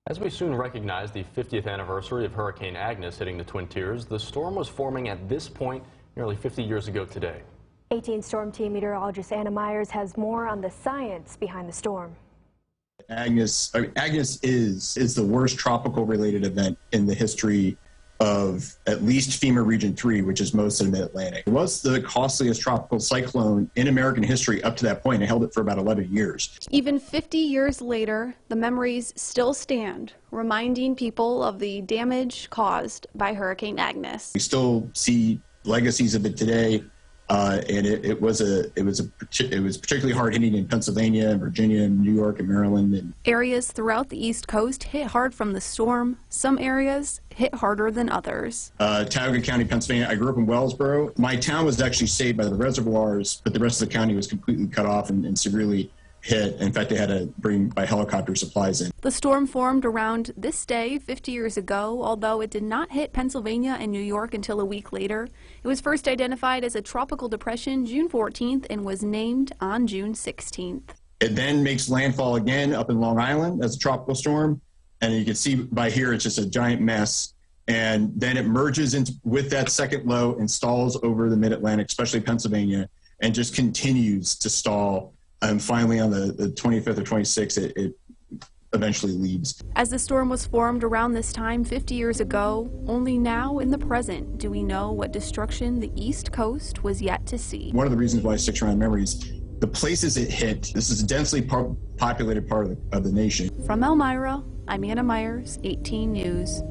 As we soon recognize the 50th anniversary of Hurricane Agnes hitting the Twin Tiers, the storm was forming at this point nearly 50 years ago today. 18 Storm Team meteorologist Anna Myers has more on the science behind the storm. Agnes is the worst tropical related event in the history of at least FEMA Region 3, which is most of the mid-Atlantic. It was the costliest tropical cyclone in American history up to that point. It held it for about 11 years. Even 50 years later, the memories still stand, reminding people of the damage caused by Hurricane Agnes. We still see legacies of it today. And it was particularly hard hitting in Pennsylvania and Virginia and New York and Maryland. And areas throughout the East Coast hit hard from the storm. Some areas hit harder than others. Tioga County, Pennsylvania. I grew up in Wellsboro. My town was actually saved by the reservoirs, but the rest of the county was completely cut off and severely hit. In fact, they had to bring by helicopter supplies in. The storm formed around this day 50 years ago, although it did not hit Pennsylvania and New York until a week later. It was first identified as a tropical depression June 14th and was named on June 16th. It then makes landfall again up in Long Island as a tropical storm, and you can see by here it's just a giant mess. And then it merges with that second low and stalls over the mid-Atlantic, especially Pennsylvania, and just continues to stall. And finally, on the 25th or 26th, it eventually leaves. As the storm was formed around this time 50 years ago, only now in the present do we know what destruction the East Coast was yet to see. One of the reasons why it sticks around memories, the places it hit, this is a densely populated part of the nation. From Elmira, I'm Anna Myers, 18 News.